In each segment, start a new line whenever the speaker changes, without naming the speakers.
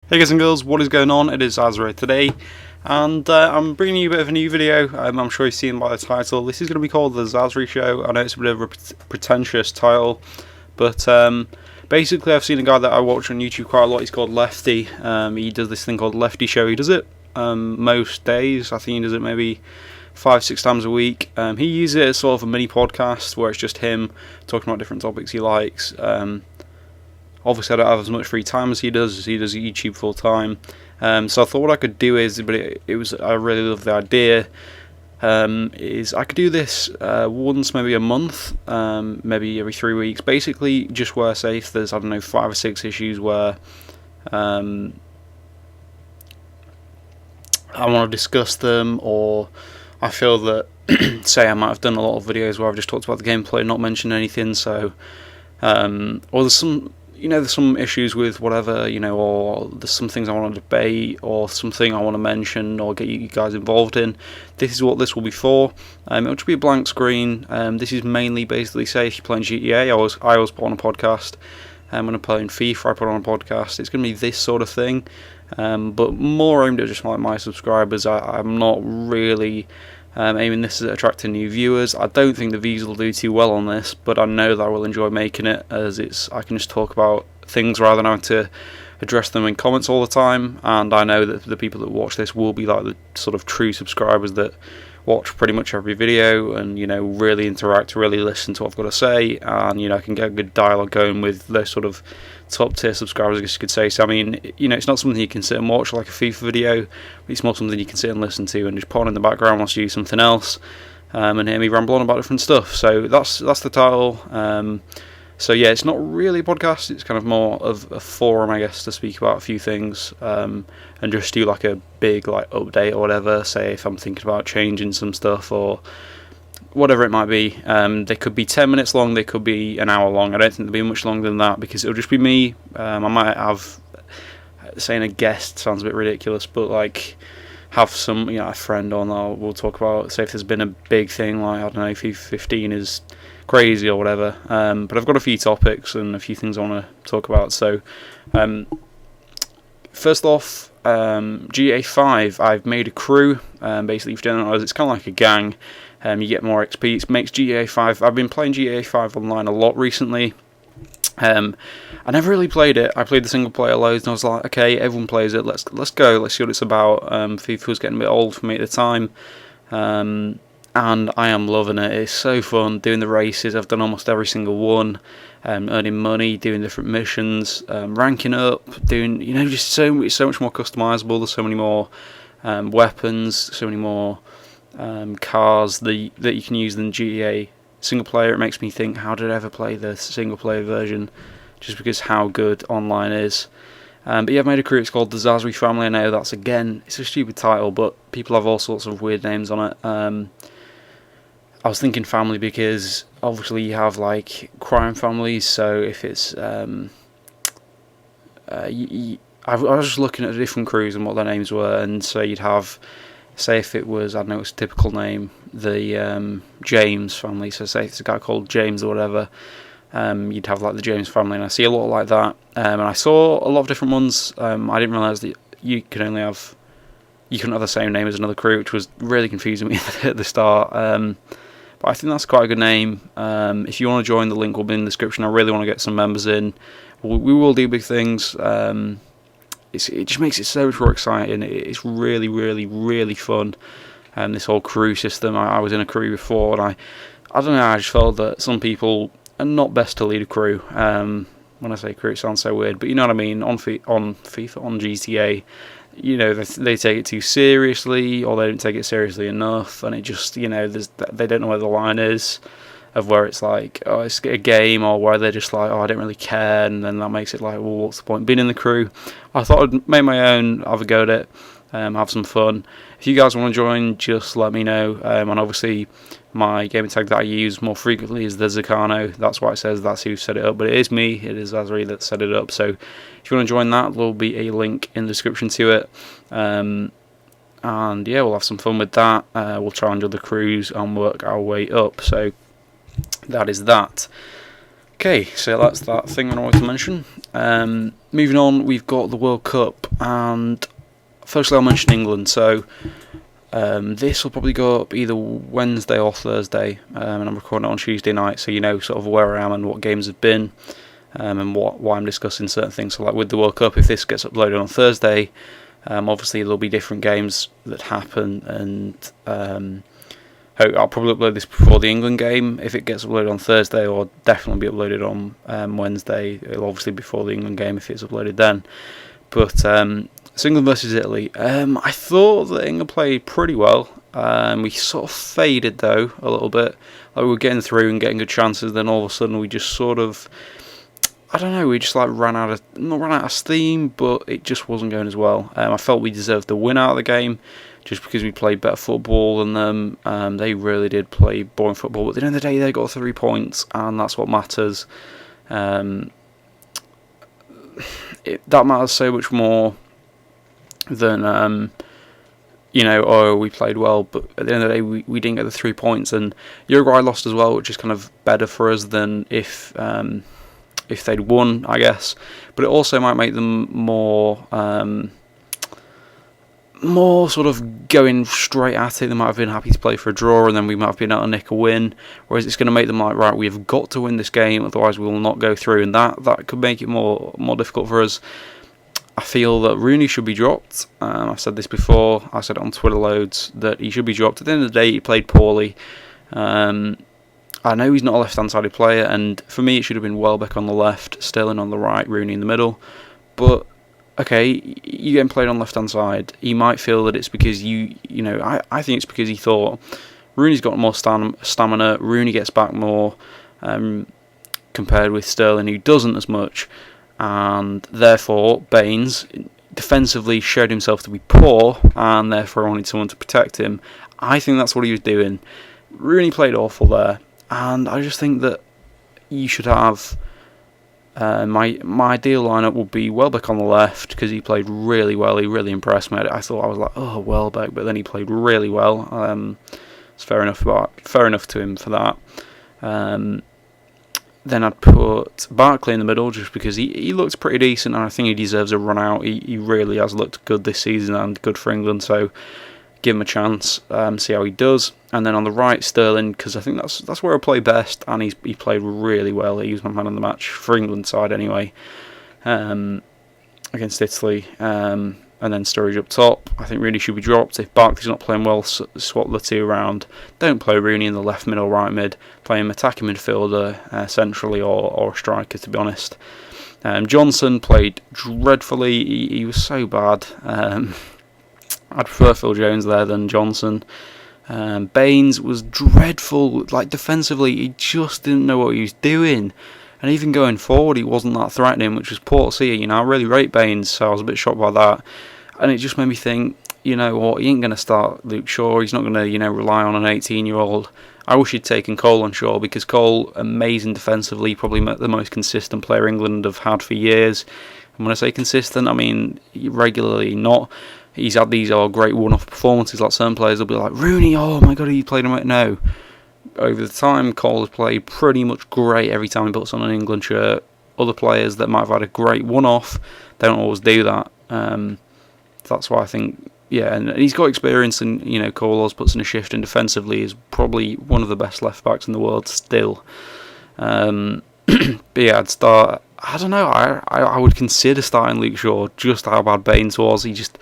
Hey guys and girls, what is going on? It is Zazzri today, and I'm bringing you a bit of a new video. I'm sure you've seen by the title. This is going to be called The Zazzri Show. I know it's a bit of a pretentious title, but basically I've seen a guy that I watch on YouTube quite a lot. He's called Lefty. He does this thing called Lefty Show. He does it most days. I think he does it maybe 5-6 times a week. He uses it as sort of a mini podcast where it's just him talking about different topics he likes. Obviously I don't have as much free time as he does YouTube full time. So I thought what I could do is, I really love the idea, is I could do this once maybe a month, maybe every 3 weeks, basically just where, say, if there's, I don't know, 5 or 6 issues where I want to discuss them, or I feel that, say I might have done a lot of videos where I've just talked about the gameplay and not mentioned anything, so, or there's some issues with whatever, or there's some things I want to debate, or something I want to mention, or get you guys involved in. This is what this will be for. It'll just be a blank screen. This is mainly basically, say, if you're playing GTA, I always put on a podcast. When I'm playing FIFA, I put on a podcast. It's going to be this sort of thing, but more aimed at just like my subscribers. I'm not really aiming this at attracting new viewers. I don't think the views will do too well on this, but I know that I will enjoy making it, as I can just talk about things rather than having to address them in comments all the time. And I know that the people that watch this will be like the sort of true subscribers that watch pretty much every video and really interact, really listen to what I've got to say, and I can get a good dialogue going with those sort of top tier subscribers, I guess you could say. So I mean, it's not something you can sit and watch like a FIFA video, it's more something you can sit and listen to and just put on in the background whilst you do something else, and hear me ramble on about different stuff. So that's the title. So yeah, it's not really a podcast, it's kind of more of a forum, I guess, to speak about a few things, and just do like a big update or whatever, say if I'm thinking about changing some stuff or whatever it might be. They could be 10 minutes long, they could be an hour long. I don't think they'll be much longer than that, because it'll just be me. I might have, saying a guest sounds a bit ridiculous, but have some, a friend on, or we'll talk about, say if there's been a big thing, like, I don't know, FIFA 15 is crazy or whatever, but I've got a few topics and a few things I want to talk about. So first off, GTA 5, I've made a crew. Basically, if you don't know, it's kind of like a gang. You get more XP. It makes GTA 5. I've been playing GTA 5 online a lot recently. I never really played it. I played the single player loads, and I was like, okay, everyone plays it. Let's go. Let's see what it's about. FIFA was getting a bit old for me at the time, and I am loving it. It's so fun doing the races. I've done almost every single one. Earning money, doing different missions, ranking up, doing just so much more customizable. There's so many more weapons, so many more cars that you can use than GTA single player. It makes me think, how did I ever play the single player version, just because how good online is. But yeah, I've made a crew. It's called the Zazzri family. I know that's, again, it's a stupid title, but people have all sorts of weird names on it. I was thinking family because obviously you have crime families, so if it's I was just looking at the different crews and what their names were, and so you'd have, say if it was, I don't know, it's a typical name, the James family, so say if it's a guy called James or whatever, you'd have the James family, and I see a lot like that, and I saw a lot of different ones. I didn't realise that you couldn't have the same name as another crew, which was really confusing me at the start. But I think that's quite a good name. If you want to join, the link will be in the description. I really want to get some members in. We will do big things. It just makes it so much more exciting. It's really, really, really fun. This whole crew system. I was in a crew before, and I don't know, I just felt that some people are not best to lead a crew. When I say crew, it sounds so weird, but you know what I mean. On FIFA, on GTA, they take it too seriously, or they don't take it seriously enough, and it just, they don't know where the line is of where it's oh, it's a game, or where they're just oh, I don't really care, and then that makes it well, what's the point being in the crew? I thought I'd make my own, have a go at it, have some fun. If you guys want to join, just let me know, and obviously my gaming tag that I use more frequently is the Zacano. That's why it says that's who set it up, but it is me, it is Zazzri that set it up. So if you want to join that, there'll be a link in the description to it, and yeah, we'll have some fun with that. We'll try and do the crews and work our way up. So that is that. Okay, so that's that thing I wanted to mention. Moving on, we've got the World Cup, and firstly I'll mention England. So this will probably go up either Wednesday or Thursday, and I'm recording it on Tuesday night, so you know sort of where I am and what games have been, and why I'm discussing certain things. So like with the World Cup, if this gets uploaded on Thursday, obviously there'll be different games that happen, and I'll probably upload this before the England game. If it gets uploaded on Thursday, or definitely be uploaded on Wednesday, it'll obviously be before the England game if it's uploaded then. But so England versus Italy. I thought that England played pretty well. We sort of faded though a little bit. Like we were getting through and getting good chances, then all of a sudden we just sort of, I don't know, we just like not ran out of steam, but it just wasn't going as well. I felt we deserved the win out of the game, just because we played better football than them. They really did play boring football, but at the end of the day they got 3 points, and that's what matters. That matters so much more than we played well, but at the end of the day we didn't get the 3 points, and Uruguay lost as well, which is kind of better for us than if they'd won, I guess. But it also might make them more sort of going straight at it. They might have been happy to play for a draw, and then we might have been able to nick a win, whereas it's going to make them like, right, we've got to win this game, otherwise we will not go through, and that could make it more difficult for us. I feel that Rooney should be dropped. I've said this before, I said it on Twitter loads, that he should be dropped. At the end of the day, he played poorly. I know he's not a left-hand sided player, and for me it should have been Welbeck on the left, Sterling on the right, Rooney in the middle. But okay, you getting played on left-hand side. He might feel that it's because I think it's because he thought Rooney's got more stamina. Rooney gets back more compared with Sterling, who doesn't as much, and therefore Baines defensively showed himself to be poor, and therefore wanted someone to protect him. I think that's what he was doing. Rooney played awful there, and I just think that you should have. My ideal lineup would be Welbeck on the left, because he played really well. He really impressed me. I thought, I was like, oh, Welbeck, but then he played really well. It's fair enough to him for that. Then I'd put Barkley in the middle, just because he looks pretty decent, and I think he deserves a run out. He really has looked good this season and good for England, so give him a chance, see how he does. And then on the right, Sterling, because I think that's where I play best, and he played really well. He was my man of the match for England side anyway, against Italy. And then Sturridge up top. I think Rooney should be dropped. If Barkley's not playing well, swap the two around. Don't play Rooney in the left mid or right mid. Play him attacking midfielder centrally or a striker, to be honest. Johnson played dreadfully. He was so bad. I'd prefer Phil Jones there than Johnson. Baines was dreadful. Like defensively, he just didn't know what he was doing. And even going forward, he wasn't that threatening, which was poor to see. I really rate Baines, so I was a bit shocked by that. And it just made me think, you know what, he ain't going to start Luke Shaw. He's not going to, rely on an 18-year-old. I wish he'd taken Cole on Shaw, because Cole, amazing defensively, probably the most consistent player England have had for years. And when I say consistent, I mean regularly, not. He's had these great one-off performances, like certain players will be like, Rooney, oh my god, he played him. No. Over the time, Cole has played pretty much great every time he puts on an England shirt. Other players that might have had a great one-off, they don't always do that. That's why I think, and he's got experience, and Cole always puts in a shift, and defensively is probably one of the best left-backs in the world still. But I'd start, I don't know, I would consider starting Luke Shaw, just how bad Baines was. He just,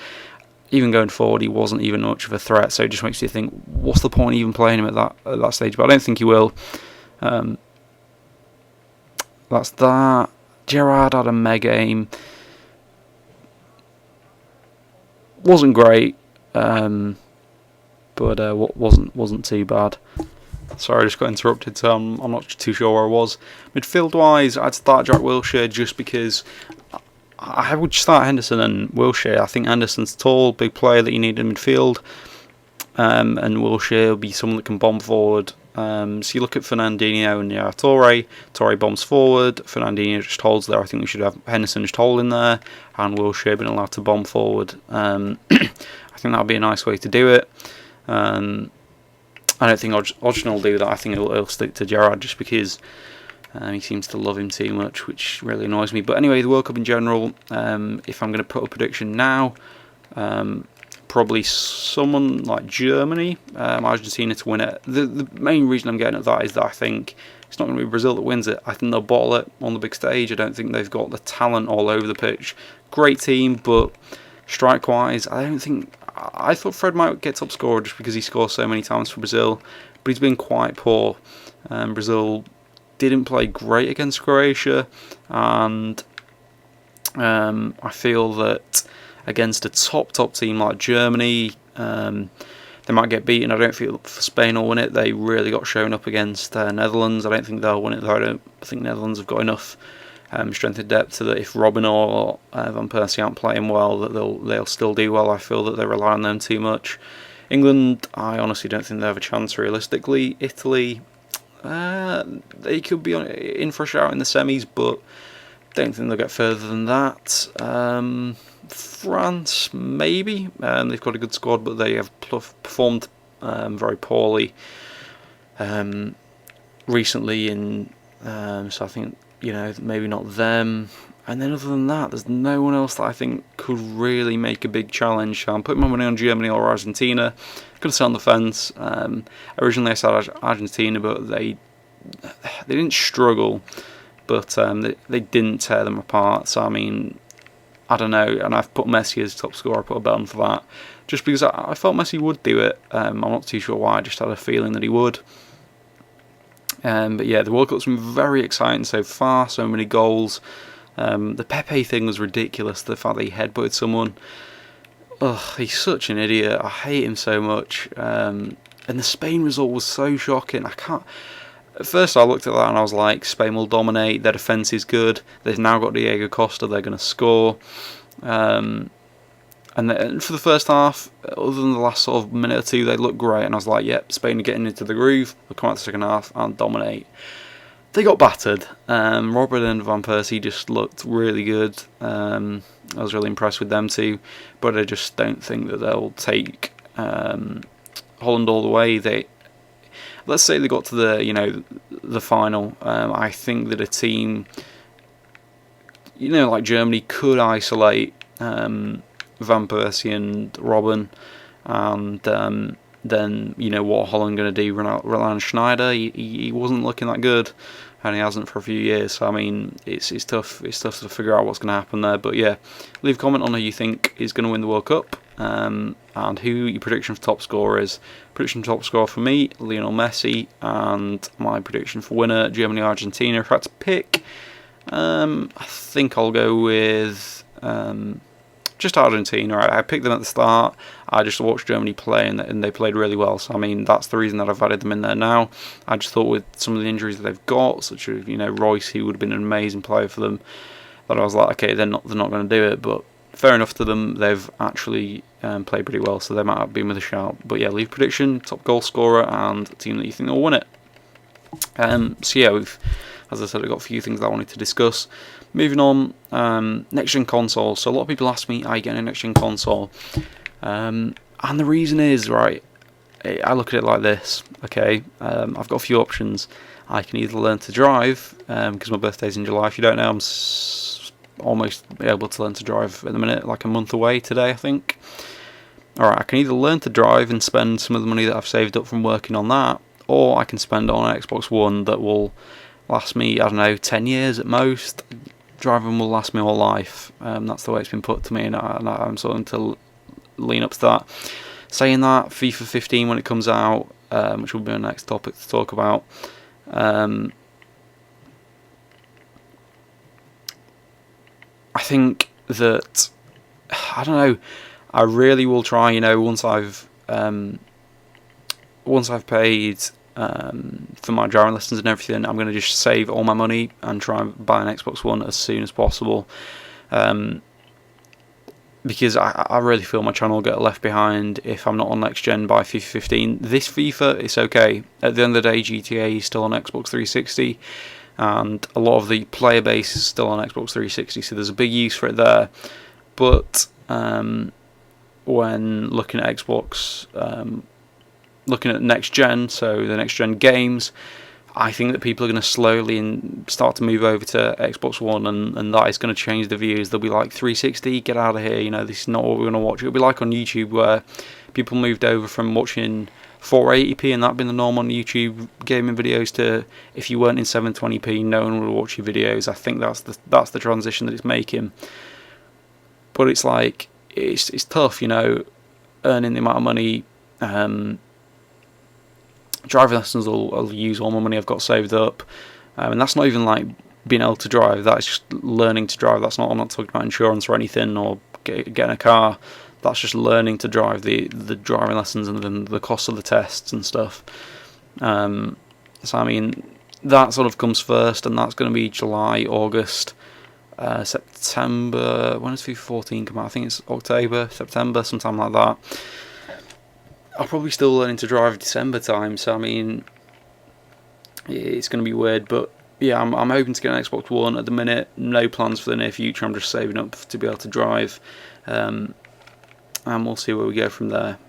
even going forward, he wasn't even much of a threat, so it just makes you think, what's the point of even playing him at that stage? But I don't think he will. That's that. Gerrard had a mega game. Wasn't great, but wasn't too bad. Sorry, I just got interrupted, so I'm not too sure where I was. Midfield-wise, I'd start Jack Wilshere, just because I would start Henderson and Wilshere. I think Henderson's tall, big player that you need in midfield, and Wilshere will be someone that can bomb forward. So you look at Fernandinho and Torre bombs forward, Fernandinho just holds there. I think we should have Henderson just holding there, and Wilshere being allowed to bomb forward. I think that would be a nice way to do it. I don't think Hodgson will do that. I think he'll stick to Gerrard, just because He seems to love him too much, which really annoys me. But anyway, the World Cup in general, if I'm going to put a prediction now, probably someone like Germany, Argentina to win it. The main reason I'm getting at that is that I think it's not going to be Brazil that wins it. I think they'll bottle it on the big stage. I don't think they've got the talent all over the pitch. Great team, but strike-wise, I thought Fred might get top scorer just because he scores so many times for Brazil, but he's been quite poor. Brazil didn't play great against Croatia, and I feel that against a top team like Germany, they might get beaten. I don't feel Spain will win it. They really got shown up against Netherlands. I don't think they'll win it though. I don't think Netherlands have got enough strength and depth so that if Robben or Van Persie aren't playing well, that they'll still do well. I feel that they rely on them too much. England, I honestly don't think they have a chance realistically. Italy, they could be in for a shout in the semis, but don't think they'll get further than that. France, maybe. They've got a good squad, but they have performed very poorly recently. So I think, maybe not them. And then other than that, there's no one else that I think could really make a big challenge. So I'm putting my money on Germany or Argentina. Going to sit on the fence. Originally I said Argentina, but they didn't struggle, but they didn't tear them apart. So I mean, I don't know. And I've put Messi as top scorer. I put a bet on for that, just because I felt Messi would do it. I'm not too sure why. I just had a feeling that he would. But yeah, the World Cup's been very exciting so far. So many goals. The Pepe thing was ridiculous. The fact that he headbutted someone. Ugh, he's such an idiot. I hate him so much. And the Spain result was so shocking. At first I looked at that and I was like, Spain will dominate. Their defence is good. They've now got Diego Costa. They're going to score. And for the first half, other than the last sort of minute or two, they looked great. And I was like, yep, Spain are getting into the groove. They'll come out the second half and dominate. They got battered. Robert and Van Persie just looked really good. I was really impressed with them too. But I just don't think that they'll take Holland all the way. Let's say they got to the final. I think that a team, like Germany, could isolate Van Persie and Robben, and then what Holland going to do? Roland Schneider, he wasn't looking that good, and he hasn't for a few years. So I mean, it's tough. It's tough to figure out what's going to happen there. But yeah, leave a comment on who you think is going to win the World Cup, and who your prediction for top scorer is. Prediction for top scorer for me, Lionel Messi, and my prediction for winner, Germany Argentina. If I had to pick, I think I'll go with just Argentina. I picked them at the start. I just watched Germany play and they played really well. So I mean, that's the reason that I've added them in there now. I just thought with some of the injuries that they've got, such as Royce, who would have been an amazing player for them, that I was like, okay, they're not going to do it. But fair enough to them. They've actually played pretty well, so they might have been with a shout. But yeah, leave prediction, top goal scorer, and a team that you think will win it. So yeah, as I said, I've got a few things that I wanted to discuss. Moving on, next-gen console. So a lot of people ask me, are you getting a next-gen console? And the reason is, right, I look at it like this, okay? I've got a few options. I can either learn to drive, because my birthday's in July. If you don't know, I'm almost able to learn to drive at the minute, like a month away today, I think. Alright, I can either learn to drive and spend some of the money that I've saved up from working on that, or I can spend it on an Xbox One that will last me, 10 years at most. Driving will last me all life. That's the way it's been put to me, and I'm starting to lean up to that. Saying that, FIFA 15 when it comes out, which will be our next topic to talk about, I think that, I don't know, I really will try, once I've paid for my driving lessons and everything, I'm going to just save all my money and try and buy an Xbox One as soon as possible, because I really feel my channel will get left behind if I'm not on next gen by FIFA 15. This FIFA, it's okay. At the end of the day, GTA is still on Xbox 360, and a lot of the player base is still on Xbox 360, so there's a big use for it there. But when looking at Xbox, looking at next gen, so the next gen games, I think that people are going to slowly start to move over to Xbox One, and that is going to change the views. They'll be like, 360, get out of here, you know, this is not what we're going to watch. It'll be like on YouTube, where people moved over from watching 480p and that being the norm on YouTube gaming videos to, if you weren't in 720p, no one would watch your videos. I think that's the transition that it's making. But it's like, it's tough, you know, earning the amount of money. Driving lessons I'll use all my money I've got saved up, and that's not even like being able to drive. That's just learning to drive. I'm not talking about insurance or anything, or getting a car. That's just learning to drive, the driving lessons and then the cost of the tests and stuff. So I mean, that sort of comes first, and that's going to be July, August, September. When does FIFA 14 come out? I think it's October, September, sometime like that. I'll probably still learning to drive December time, so I mean, it's going to be weird, but yeah, I'm hoping to get an Xbox One. At the minute, no plans for the near future. I'm just saving up to be able to drive, and we'll see where we go from there.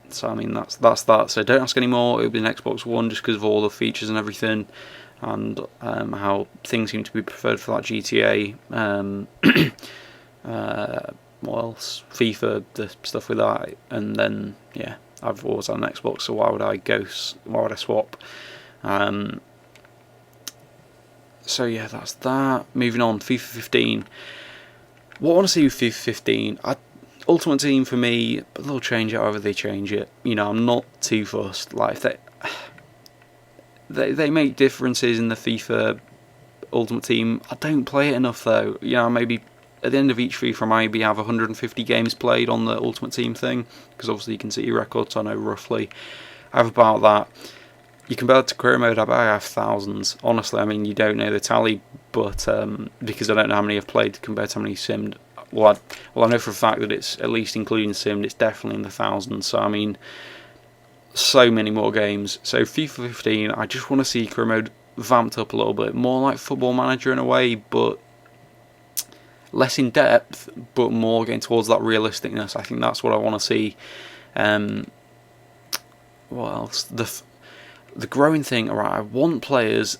So I mean, that's that. So don't ask any more. It'll be an Xbox One just because of all the features and everything, and how things seem to be preferred for that GTA. What else? FIFA, the stuff with that, and then yeah, I've always had an Xbox, so why would I swap? So yeah, that's that. Moving on, FIFA 15. What I want to see with FIFA 15, Ultimate Team for me, but they'll change it however they change it. You know, I'm not too fussed. Like, if they make differences in the FIFA Ultimate Team. I don't play it enough though. You know, maybe at the end of each FIFA, I maybe have 150 games played on the Ultimate Team thing, because obviously you can see your records, so I know roughly. I have about that. You compare it to career mode, I have thousands. Honestly, I mean, you don't know the tally, but because I don't know how many I've played compared to how many simmed. Well, I know for a fact that it's, at least including simmed, it's definitely in the thousands. So I mean, so many more games. So FIFA 15, I just want to see career mode vamped up a little bit, more like Football Manager in a way, but less in depth, but more getting towards that realisticness. I think that's what I want to see. What else? The growing thing. Alright, I want players,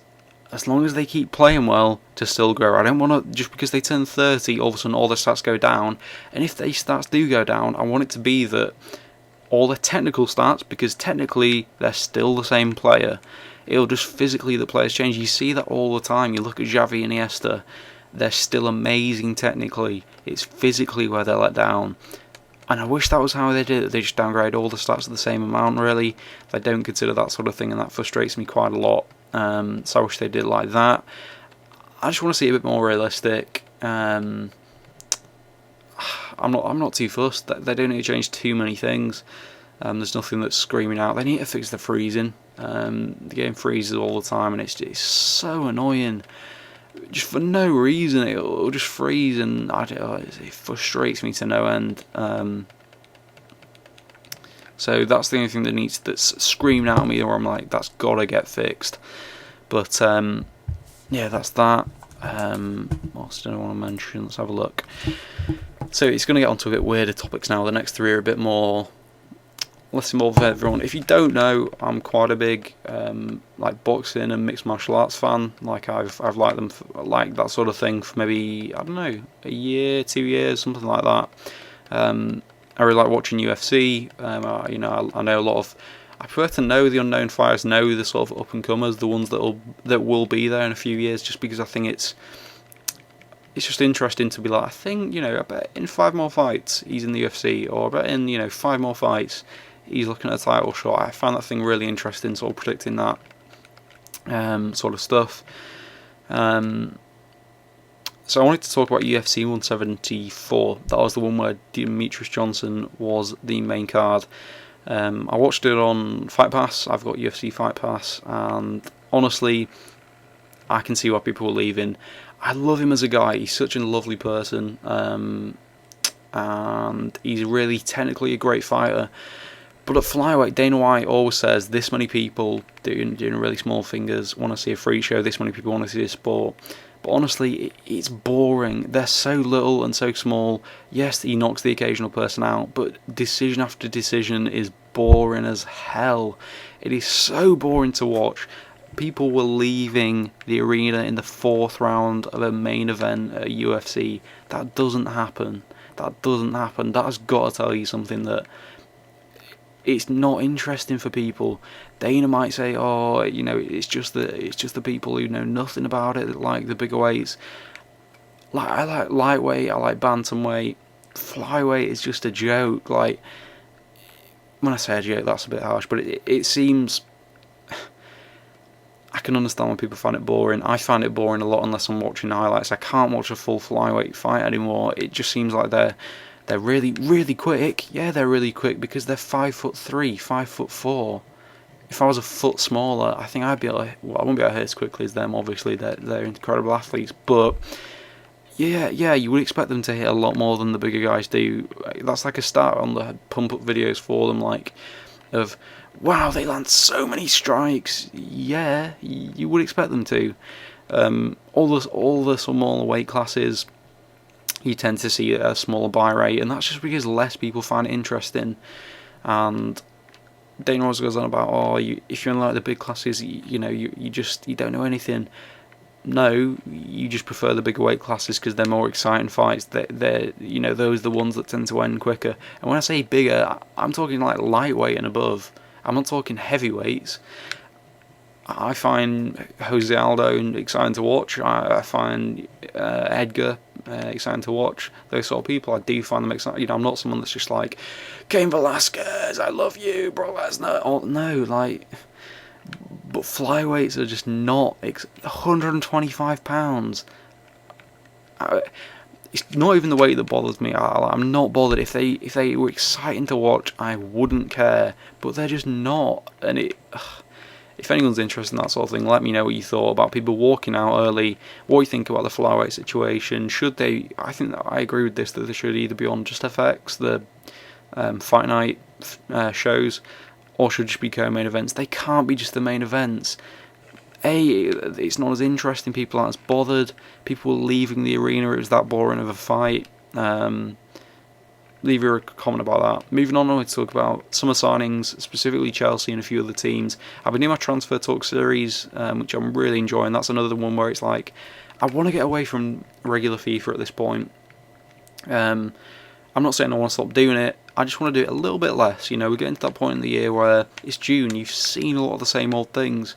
as long as they keep playing well, to still grow. I don't want to, just because they turn 30, all of a sudden all their stats go down. And if their stats do go down, I want it to be that all their technical stats, because technically they're still the same player, it'll just physically the players change. You see that all the time. You look at Xavi and Iniesta, they're still amazing technically. It's physically where they're let down. And I wish that was how they did it. They just downgrade all the stats at the same amount, really. They don't consider that sort of thing, and that frustrates me quite a lot. So I wish they did it like that. I just want to see it a bit more realistic. I'm not too fussed. They don't need to change too many things. There's nothing that's screaming out. They need to fix the freezing. The game freezes all the time, and it's so annoying. Just for no reason, it'll just freeze, and it frustrates me to no end. So that's the only thing that's screaming out at me, or I'm like, that's gotta get fixed. But yeah, that's that. What else do I want to mention? Let's have a look. So it's going to get onto a bit weirder topics now. The next three are a bit more, less involved with everyone. If you don't know, I'm quite a big like boxing and mixed martial arts fan. Like I've liked them, like that sort of thing for maybe, I don't know, a year, 2 years, something like that. I really like watching UFC. You know, I know a lot of. I prefer to know the unknown fighters, know the sort of up and comers, the ones that will be there in a few years, just because I think it's just interesting to be like, I think, you know, I bet in 5 more fights he's in the UFC, or I bet in, you know, 5 more fights he's looking at a title shot. I found that thing really interesting, sort of predicting that sort of stuff. So I wanted to talk about UFC 174. That was the one where Demetrius Johnson was the main card. I watched it on Fight Pass. I've got UFC Fight Pass, and honestly, I can see why people were leaving. I love him as a guy. He's such a lovely person, and he's really technically a great fighter. But at flyweight, Dana White always says this many people doing really small fingers want to see a freak show. This many people want to see a sport. But honestly, it's boring. They're so little and so small. Yes, he knocks the occasional person out, but decision after decision is boring as hell. It is so boring to watch. people were leaving the arena in the 4th round of a main event at UFC. That doesn't happen. That doesn't happen. That has got to tell you something, that it's not interesting for people. Dana might say, "Oh, it's just the people who know nothing about it that like the bigger weights." Like, I like lightweight, I like bantamweight. Flyweight is just a joke. Like, when I say a joke, that's a bit harsh, but it seems. I can understand when people find it boring. I find it boring a lot unless I'm watching highlights. I can't watch a full flyweight fight anymore. It just seems like they're really, really quick. Yeah, they're really quick because they're 5'3", 5'4". If I was a foot smaller, I think I'd be able to, well, I wouldn't be able to hit as quickly as them. Obviously, they're incredible athletes, but yeah, you would expect them to hit a lot more than the bigger guys do. That's like a start on the pump up videos for them, like of, wow, they land so many strikes. Yeah, you would expect them to. All the smaller weight classes, you tend to see a smaller buy rate, and that's just because less people find it interesting. And Dana always goes on about, if you're in like the big classes, you don't know anything. No, you just prefer the bigger weight classes because they're more exciting fights. They're those are the ones that tend to end quicker. And when I say bigger, I'm talking like lightweight and above. I'm not talking heavyweights. I find Jose Aldo exciting to watch. I find Edgar exciting to watch. Those sort of people, I do find them exciting. I'm not someone that's just like, Cain Velasquez, I love you, Brock Lesnar. Oh, no, like... But flyweights are just not 125 pounds. It's not even the weight that bothers me. I'm not bothered. If they were exciting to watch, I wouldn't care. But they're just not. And if anyone's interested in that sort of thing, let me know what you thought about people walking out early. What you think about the flyweight situation? Should they? I think that I agree with this, that they should either be on Just FX, the fight night shows, or should just be co-main events. They can't be just the main events. It's not as interesting, people aren't as bothered, people were leaving the arena, it was that boring of a fight. Leave your comment about that. Moving on, I want to talk about summer signings, specifically Chelsea and a few other teams. I've been doing my transfer talk series, which I'm really enjoying. That's another one where it's like, I want to get away from regular FIFA at this point. I'm not saying I want to stop doing it, I just want to do it a little bit less. We're getting to that point in the year where it's June, you've seen a lot of the same old things.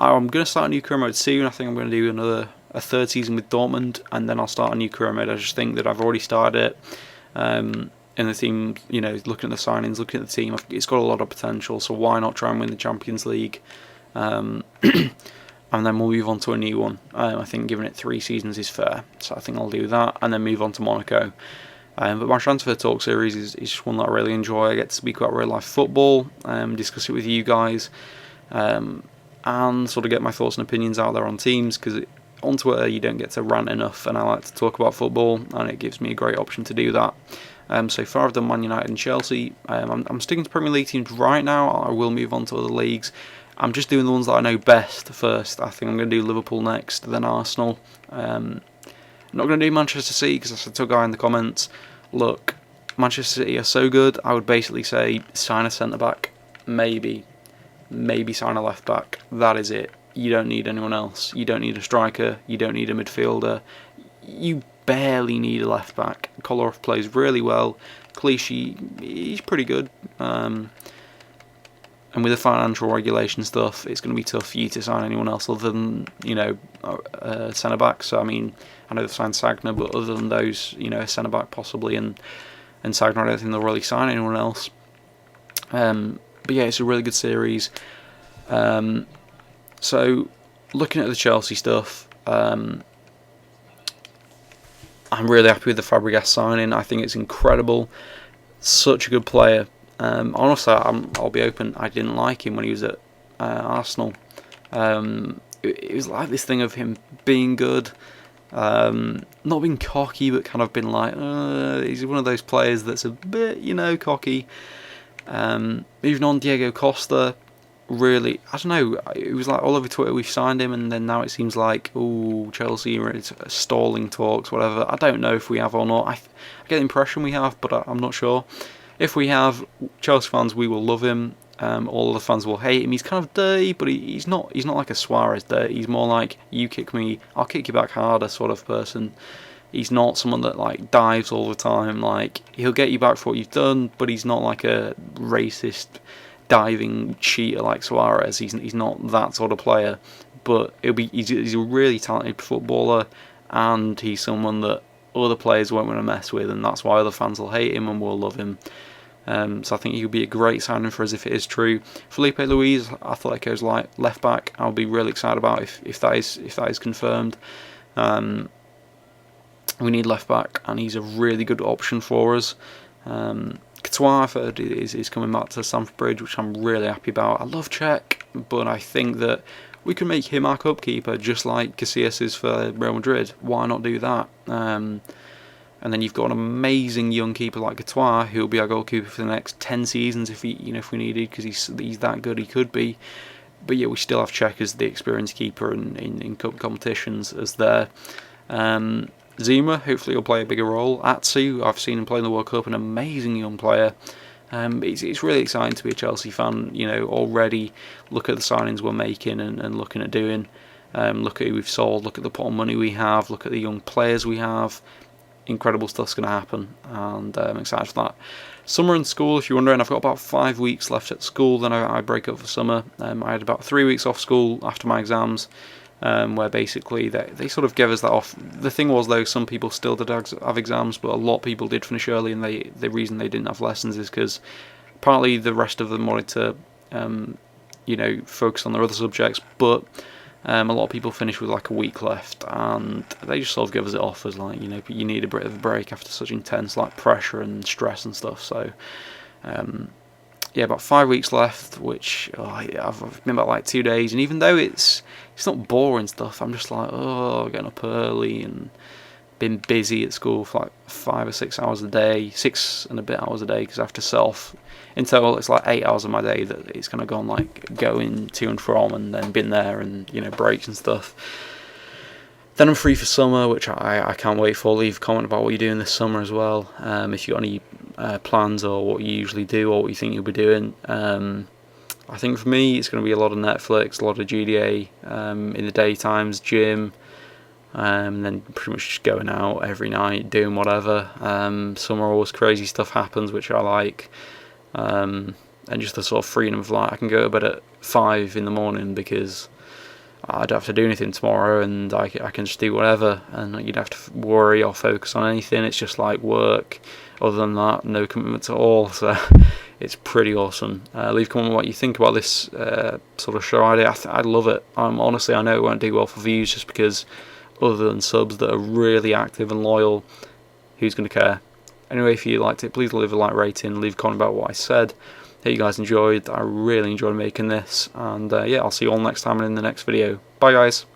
I'm going to start a new career mode soon. I think I'm going to do a third season with Dortmund, and then I'll start a new career mode. I just think that I've already started it. And the team, looking at the signings, looking at the team, it's got a lot of potential, so why not try and win the Champions League? And then we'll move on to a new one. I think giving it 3 seasons is fair, so I think I'll do that, and then move on to Monaco. But my transfer talk series is just one that I really enjoy. I get to speak about real life football, discuss it with you guys, and sort of get my thoughts and opinions out there on teams, because on Twitter you don't get to rant enough, and I like to talk about football, and it gives me a great option to do that. So far I've done Man United and Chelsea. I'm sticking to Premier League teams right now. I will move on to other leagues. I'm just doing the ones that I know best first. I think I'm going to do Liverpool next, then Arsenal. I'm not going to do Manchester City because I said to a guy in the comments, look, Manchester City are so good, I would basically say sign a centre-back, maybe sign a left-back. That is it. You don't need anyone else. You don't need a striker. You don't need a midfielder. You barely need a left-back. Kolarov plays really well. Clichy, he's pretty good. And with the financial regulation stuff, it's going to be tough for you to sign anyone else other than, centre-back. So, I know they've signed Sagna, but other than those, a centre-back possibly, and Sagna, I don't think they'll really sign anyone else. But yeah, it's a really good series. So, looking at the Chelsea stuff, I'm really happy with the Fabregas signing. I think it's incredible. Such a good player. Honestly, I'll be open, I didn't like him when he was at Arsenal. It was like this thing of him being good, not being cocky, but kind of been like, he's one of those players that's a bit, cocky. Moving on, Diego Costa, really, I don't know, it was like all over Twitter we've signed him, and then now it seems like, Chelsea are stalling talks, whatever. I don't know if we have or not. I get the impression we have, but I'm not sure. If we have, Chelsea fans, we will love him. All the fans will hate him. He's kind of dirty, but he's not. He's not like a Suarez dirty. He's more like, you kick me, I'll kick you back harder sort of person. He's not someone that like dives all the time. Like, he'll get you back for what you've done, but he's not like a racist diving cheater like Suarez. He's not that sort of player. But he's a really talented footballer, and he's someone that other players won't want to mess with, and that's why other fans will hate him and will love him. So I think he would be a great signing for us if it is true. Felipe Luis, Atletico's left back, I'll be really excited about if that is confirmed. We need left back, and he's a really good option for us. Courtois, I've heard, is coming back to Stamford Bridge, which I'm really happy about. I love Czech, but I think that we can make him our cup keeper, just like Casillas is for Real Madrid. Why not do that? And then you've got an amazing young keeper like Courtois, who'll be our goalkeeper for the next 10 seasons if we needed, because he's that good. He could be, but yeah, we still have Czech as the experienced keeper in cup competitions as there. Zuma, hopefully he'll play a bigger role. Atsu, I've seen him play in the World Cup, an amazing young player. It's really exciting to be a Chelsea fan. Already look at the signings we're making and looking at doing. Look at who we've sold. Look at the pot of money we have. Look at the young players we have. Incredible stuff's going to happen, and I'm excited for that. Summer in school, if you're wondering, I've got about 5 weeks left at school, then I break up for summer. I had about 3 weeks off school after my exams, where basically they sort of gave us that off. The thing was, though, some people still did have exams, but a lot of people did finish early, and the reason they didn't have lessons is because partly the rest of them wanted to focus on their other subjects, but a lot of people finish with like a week left, and they just sort of give us it off as like, you need a bit of a break after such intense like pressure and stress and stuff. So about 5 weeks left, which I've been about like 2 days, and even though it's not boring stuff, I'm just like, getting up early and been busy at school for like 5 or 6 hours a day, 6 and a bit hours a day, because after self, in total it's like 8 hours of my day that it's kind of gone like going to and from, and then been there, and breaks and stuff. Then I'm free for summer, which I can't wait for. Leave a comment about what you're doing this summer as well, if you got any plans or what you usually do or what you think you'll be doing. I think for me it's going to be a lot of Netflix, a lot of GDA in the daytimes, gym, and then pretty much just going out every night, doing whatever. Summer always crazy stuff happens, which I like. And just the sort of freedom of like, I can go to bed at 5 in the morning because I don't have to do anything tomorrow, and I can just do whatever, and you don't have to worry or focus on anything. It's just like work. Other than that, no commitments at all. So it's pretty awesome. Leave a comment what you think about this sort of show idea. I love it. Honestly, I know it won't do well for views just because, other than subs that are really active and loyal, who's going to care? Anyway, if you liked it, please leave a like rating, leave a comment about what I said. Hope you guys enjoyed. I really enjoyed making this, and I'll see you all next time and in the next video. Bye guys.